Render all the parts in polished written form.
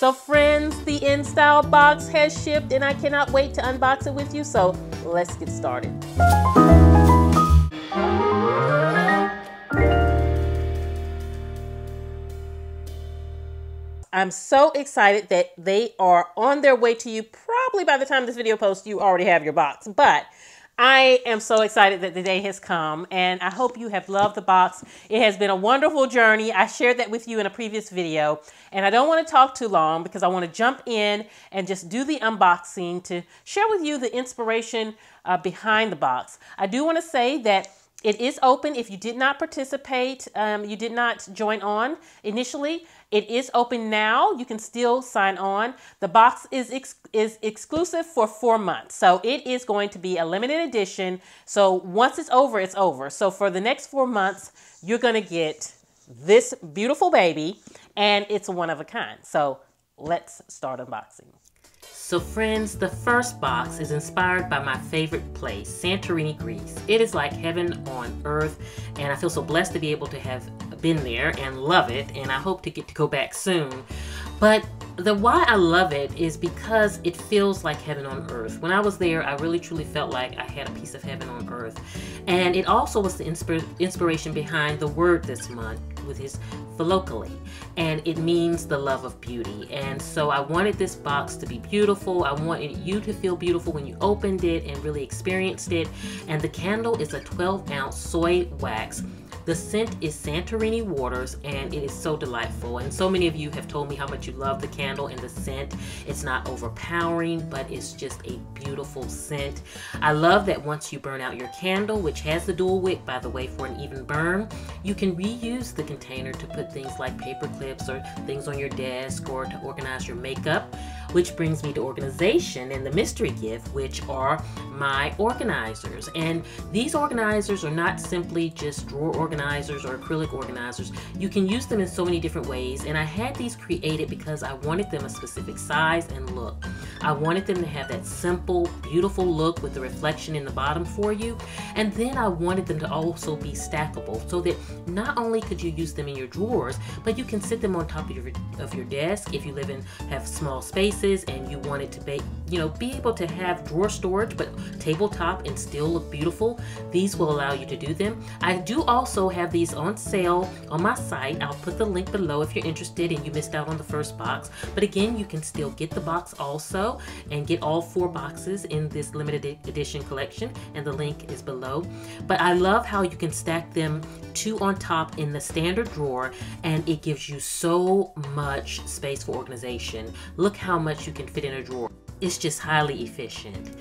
So friends, the Nstyle box has shipped and I cannot wait to unbox it with you. So let's get started. I'm so excited that they are on their way to you. Probably by the time this video posts, you already have your box, but I am so excited that the day has come, and I hope you have loved the box. It has been a wonderful journey. I shared that with you in a previous video, and I don't want to talk too long because I want to jump in and just do the unboxing to share with you the inspiration behind the box. I do want to say that it is open. If you did not participate, you did not join on initially, it is open now. You can still sign on. The box is exclusive for 4 months. So it is going to be a limited edition. So once it's over, it's over. So for the next 4 months, you're going to get this beautiful baby, and it's one of a kind. So let's start unboxing. So friends, the first box is inspired by my favorite place, Santorini, Greece. It is like heaven on earth, and I feel so blessed to be able to have been there and love it, and I hope to get to go back soon. But the why I love it is because it feels like heaven on earth. When I was there, I really truly felt like I had a piece of heaven on earth. And it also was the inspiration behind the word this month, with his philocally, and it means the love of beauty. And so I wanted this box to be beautiful. I wanted you to feel beautiful when you opened it and really experienced it. And the candle is a 12-ounce soy wax. The scent is Santorini waters, and it is so delightful. And so many of you have told me how much you love the candle and the scent. It's not overpowering, but it's just a beautiful scent. I love that once you burn out your candle, which has the dual wick, by the way, for an even burn, you can reuse the container to put things like paper clips or things on your desk or to organize your makeup. Which brings me to organization and the mystery gift, which are my organizers. And these organizers are not simply just drawer organizers or acrylic organizers. You can use them in so many different ways, and I had these created because I wanted them a specific size and look. I wanted them to have that simple, beautiful look with the reflection in the bottom for you, and then I wanted them to also be stackable so that not only could you use them in your drawers, but you can sit them on top of your desk if you have small spaces and you want it to be, be able to have drawer storage but tabletop and still look beautiful. These will allow you to do them. I do also have these on sale on my site. I'll put the link below if you're interested and you missed out on the first box. But again, you can still get the box also and get all 4 boxes in this limited edition collection, and the link is below. But I love how you can stack them 2 on top in the standard drawer, and it gives you so much space for organization. Look how much you can fit in a drawer. It's just highly efficient.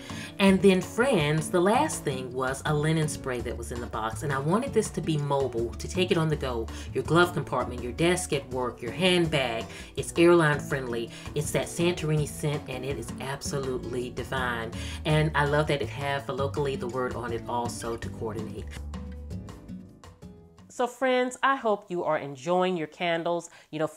And then friends, the last thing was a linen spray that was in the box, and I wanted this to be mobile, to take it on the go. Your glove compartment, your desk at work, your handbag. It's airline friendly. It's that Santorini scent, and it is absolutely divine. And I love that it has locally the word on it also to coordinate. So friends, I hope you are enjoying your candles.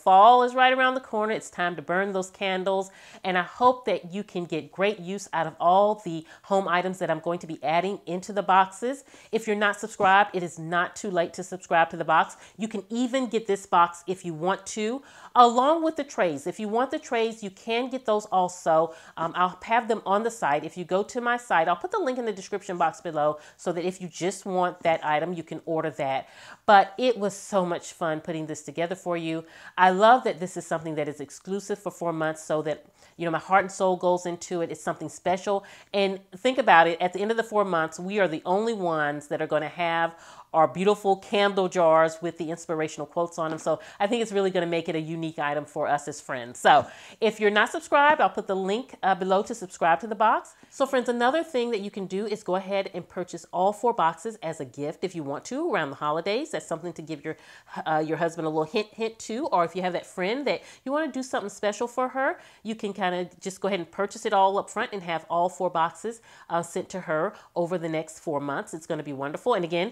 Fall is right around the corner. It's time to burn those candles. And I hope that you can get great use out of all the home items that I'm going to be adding into the boxes. If you're not subscribed, it is not too late to subscribe to the box. You can even get this box if you want to, along with the trays. If you want the trays, you can get those also. I'll have them on the site. If you go to my site, I'll put the link in the description box below so that if you just want that item, you can order that. But it was so much fun putting this together for you. I love that this is something that is exclusive for 4 months so that, my heart and soul goes into it. It's something special. And think about it, at the end of the 4 months, we are the only ones that are going to have our beautiful candle jars with the inspirational quotes on them. So I think it's really going to make it a unique item for us as friends. So if you're not subscribed, I'll put the link below to subscribe to the box. So friends, another thing that you can do is go ahead and purchase all 4 boxes as a gift if you want to around the holidays. That's something to give your husband a little hint to, or if you have that friend that you want to do something special for her, you can kind of just go ahead and purchase it all up front and have all 4 boxes sent to her over the next 4 months. It's going to be wonderful. And again,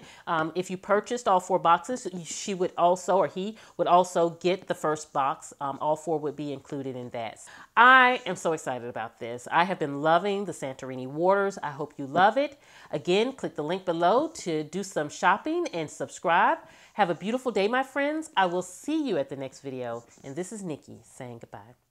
if you purchased all 4 boxes, she would also, or he would also get the first box. All 4 would be included in that. I am so excited about this. I have been loving the Santorini waters. I hope you love it. Again, click the link below to do some shopping and subscribe. Have a beautiful day, my friends. I will see you at the next video. And this is Nikki saying goodbye.